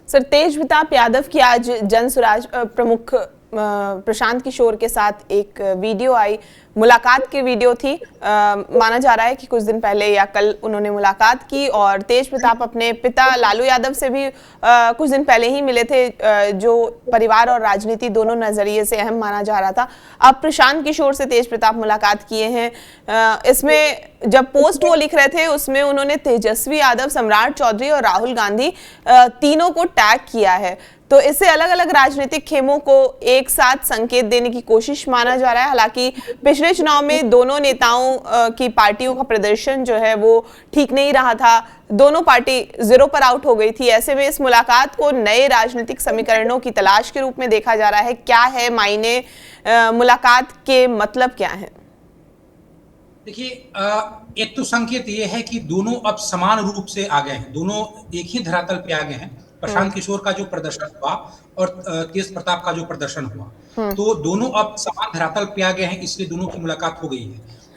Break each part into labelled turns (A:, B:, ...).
A: Sir, तेज प्रताप यादव की आज जन स्वराज प्रमुख प्रशांत किशोर के साथ एक वीडियो आई, मुलाकात की वीडियो थी। माना जा रहा है कि कुछ दिन पहले या कल उन्होंने मुलाकात की और तेज प्रताप अपने पिता लालू यादव से भी कुछ दिन पहले ही मिले थे, जो परिवार और राजनीति दोनों नजरिए से अहम माना जा रहा था। अब प्रशांत किशोर से तेज प्रताप मुलाकात किए हैं। इसमें जब पोस्ट वो लिख रहे थे उसमें उन्होंने तेजस्वी यादव, सम्राट चौधरी और राहुल गांधी तीनों को टैग किया है। तो इससे अलग अलग राजनीतिक खेमों को एक साथ संकेत देने की कोशिश माना जा रहा है। हालांकि पिछले चुनाव में दोनों नेताओं की पार्टियों का प्रदर्शन जो है वो ठीक नहीं रहा था, दोनों पार्टी जीरो पर आउट हो गई थी। ऐसे में इस मुलाकात को नए राजनीतिक समीकरणों की तलाश के रूप में देखा जा रहा है। क्या है मायने, मुलाकात के मतलब क्या है?
B: देखिए, एक तो संकेत ये है कि दोनों अब समान रूप से आ गए हैं, दोनों एक ही धरातल पे आ गए हैं। प्रशांत किशोर का जो प्रदर्शन हुआ और तेज प्रताप का जो प्रदर्शन हुआ, तो दोनों अब समान धरातल पे आ गए हैं, इसलिए दोनों की मुलाकात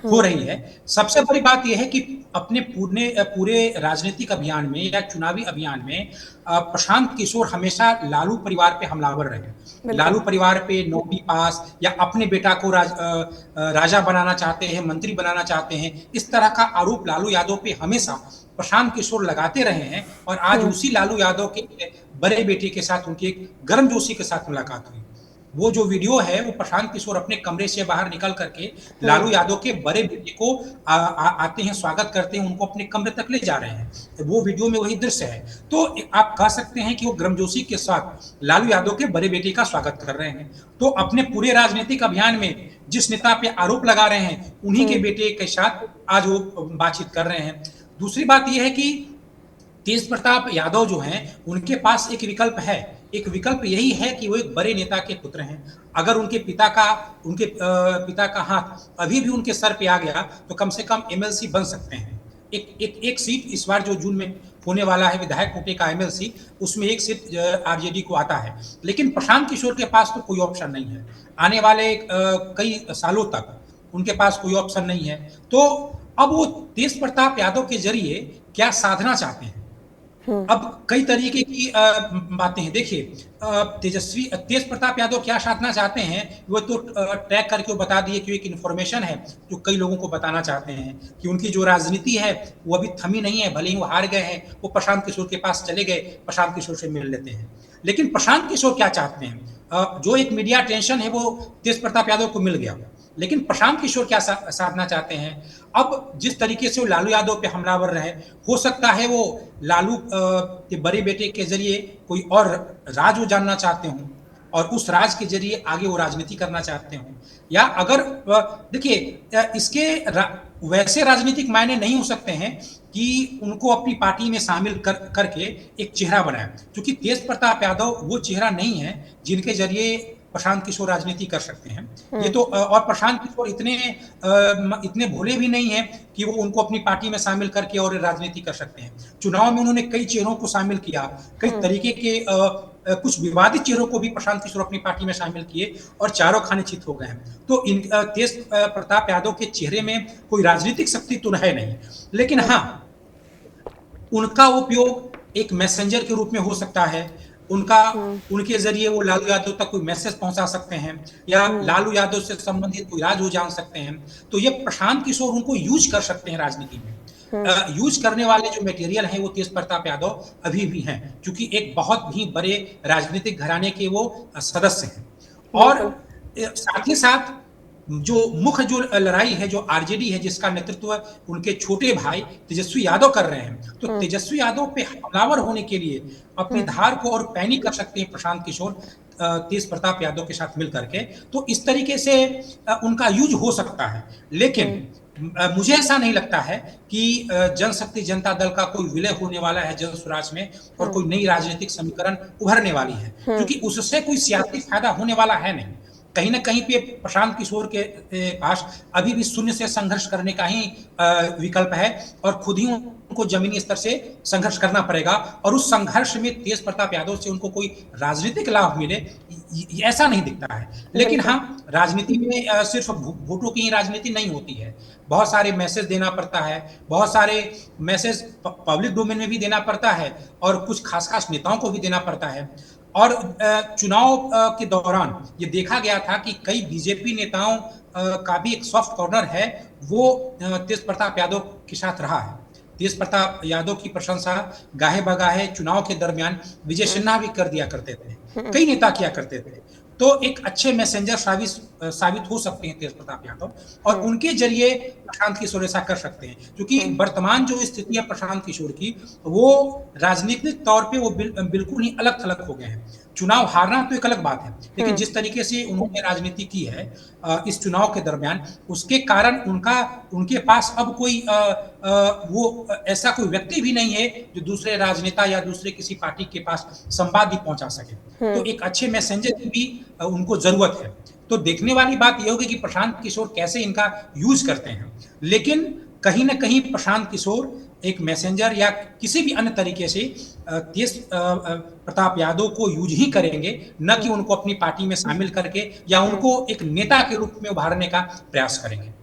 B: हो रही है। सबसे बड़ी बात यह है कि अपने पूरे राजनीतिक अभियान में या चुनावी अभियान में प्रशांत किशोर हमेशा लालू परिवार पे हमलावर रहे। लालू परिवार पे नौकरी पास या अपने बेटा को राजा बनाना चाहते हैं, मंत्री बनाना चाहते हैं, इस तरह का आरोप लालू यादव पे हमेशा प्रशांत किशोर लगाते रहे हैं। और आज उसी लालू यादव के बड़े बेटे के साथ उनकी एक गर्मजोशी के साथ मुलाकात हुई। वो जो वीडियो है वो प्रशांत किशोर अपने कमरे से बाहर निकल करके लालू यादव के बड़े बेटे को आते हैं, स्वागत करते हैं, उनको अपने कमरे तक ले जा रहे हैं। वो वीडियो में वही दृश्य है। तो आप कह सकते हैं कि वो गर्मजोशी के साथ लालू यादव के बड़े बेटे का स्वागत कर रहे हैं। तो अपने पूरे राजनीतिक अभियान में जिस नेता पे आरोप लगा रहे हैं उन्हीं के बेटे के साथ आज वो बातचीत कर रहे हैं। दूसरी बात यह है कि तेज प्रताप यादव जो हैं उनके पास एक विकल्प है। एक विकल्प यही है कि वो एक बड़े नेता के पुत्र हैं। अगर उनके पिता का हाथ अभी भी उनके सर पे आ गया तो कम से कम एमएलसी बन सकते हैं। एक सीट इस बार जो जून में होने वाला है विधायक कोटे का एमएलसी, उसमें एक सीट आरजेडी को आता है। लेकिन प्रशांत किशोर के पास तो कोई ऑप्शन नहीं है। आने वाले कई सालों तक उनके पास कोई ऑप्शन नहीं है। तो अब वो तेज प्रताप यादव के जरिए क्या साधना चाहते हैं? अब कई तरीके की बातें हैं। देखिए, तेज प्रताप यादव क्या साधना चाहते हैं वो तो ट्रैक करके वो बता दिए कि एक इन्फॉर्मेशन है जो कई लोगों को बताना चाहते हैं कि उनकी जो राजनीति है वो अभी थमी नहीं है। भले ही वो हार गए हैं, वो प्रशांत किशोर के पास चले गए, प्रशांत किशोर से मिल लेते हैं। लेकिन प्रशांत किशोर क्या चाहते हैं? जो एक मीडिया टेंशन है वो तेज प्रताप यादव को मिल गया, लेकिन प्रशांत किशोर क्या साधना चाहते हैं? अब जिस तरीके से वो लालू यादव पे हमलावर रहे, हो सकता है वो लालू के बड़े बेटे के जरिए कोई और राज वो जानना चाहते हों और उस राज के जरिए आगे वो राजनीति करना चाहते हों। या अगर देखिए, इसके वैसे राजनीतिक मायने नहीं हो सकते हैं कि उनको अपनी पार्टी में शामिल करके एक चेहरा बनाए, क्योंकि तेज प्रताप यादव वो चेहरा नहीं है जिनके जरिए प्रशांत किशोर राजनीति कर सकते हैं। ये तो और प्रशांत किशोर इतने भोले भी नहीं है कि वो उनको अपनी पार्टी में शामिल करके और राजनीति कर सकते हैं। चुनाव में उन्होंने कई चेहरों को शामिल किया, कई तरीके के कुछ विवादित चेहरों को भी प्रशांत किशोर अपनी पार्टी में शामिल किए और चारों खाने चित हो गए हैं। तो तेज प्रताप यादव के चेहरे में कोई राजनीतिक शक्ति तो है नहीं, लेकिन हाँ, उनका उपयोग एक मैसेंजर के रूप में हो सकता है। उनके जरिए वो लालू यादव तक कोई मैसेज पहुंचा सकते हैं या लालू यादव से संबंधित कोई राज वो जान सकते हैं। तो ये प्रशांत किशोर उनको यूज कर सकते हैं राजनीति में। यूज करने वाले जो मटेरियल हैं वो तेज प्रताप यादव अभी भी हैं, क्योंकि एक बहुत ही बड़े राजनीतिक घराने के वो सदस्य हैं। और साथ ही साथ जो मुख्य जो लड़ाई है, जो आरजेडी है, जिसका नेतृत्व उनके छोटे भाई तेजस्वी यादव कर रहे हैं, तो तेजस्वी यादव पे हमलावर होने के लिए अपनी धार को और पैनी कर सकते हैं प्रशांत किशोर तेज प्रताप यादव के साथ मिलकर के। तो इस तरीके से उनका यूज हो सकता है। लेकिन मुझे ऐसा नहीं लगता है कि जनशक्ति जनता दल का कोई विलय होने वाला है जन स्वराज में और कोई नई राजनीतिक समीकरण उभरने वाली है, क्योंकि उससे कोई सियासी फायदा होने वाला है नहीं। कहीं न कहीं पे प्रशांत किशोर के पास अभी भी शून्य से संघर्ष करने का ही विकल्प है और खुद ही उनको ज़मीनी स्तर से संघर्ष करना पड़ेगा और उस संघर्ष में तेज प्रताप यादव से उनको कोई राजनीतिक लाभ मिले, ऐसा नहीं दिखता है। लेकिन
A: बिल्कुल।
B: हाँ, राजनीति में सिर्फ़ वोटों की ही राजनीति नहीं होती है। बहुत सारे मैसेज देना पड़ता है, बहुत सारे मैसेज पब्लिक डोमेन में भी देना पड़ता है और कुछ खास-खास नेताओं को भी देना पड़ता है। और चुनाव के दौरान ये देखा गया था कि कई बीजेपी नेताओं का भी एक सॉफ्ट कॉर्नर है, वो तेज प्रताप यादव के साथ रहा है। तेज प्रताप यादव की प्रशंसा गाहे-बगाहे चुनाव के दरमियान विजय
A: हुँ,
B: सिन्हा भी कर दिया करते थे।
A: हुँ,
B: कई नेता किया करते थे। तो एक अच्छे मैसेंजर साबित हो सकते हैं तेज प्रताप यादव और
A: हुँ,
B: उनके ज़रिए प्रशांत किशोर ऐसा कर सकते हैं। क्योंकि
A: हुँ,
B: वर्तमान जो स्थिति है प्रशांत किशोर की, वो राजनीतिक तौर पे वो बिल्कुल ही अलग-थलग हो गए हैं। चुनाव हारना तो एक अलग बात है, लेकिन
A: हुँ,
B: जिस तरीके से उन्होंने राजनीति की है इस चुनाव के दरमियान, उसके कारण उनके पास अब कोई ऐसा कोई व्यक्ति भी नहीं है, जो दूसरे राजनेता या दूसरे किसी पार्टी के पास संवाद भी पहुँचा सके। तो
A: हुँ,
B: एक अच्छे मैसेंजर की भी उनको ज़रूरत है। तो देखने वाली बात ये होगी कि प्रशांत किशोर कैसे इनका यूज़ करते हैं। लेकिन कहीं न कहीं प्रशांत किशोर एक मैसेंजर या किसी भी अन्य तरीके से तेज प्रताप यादव को यूज़ ही करेंगे, न कि
A: हुँ।
B: उनको अपनी पार्टी में शामिल करके या उनको एक नेता के रूप में उभारने का प्रयास करेंगे।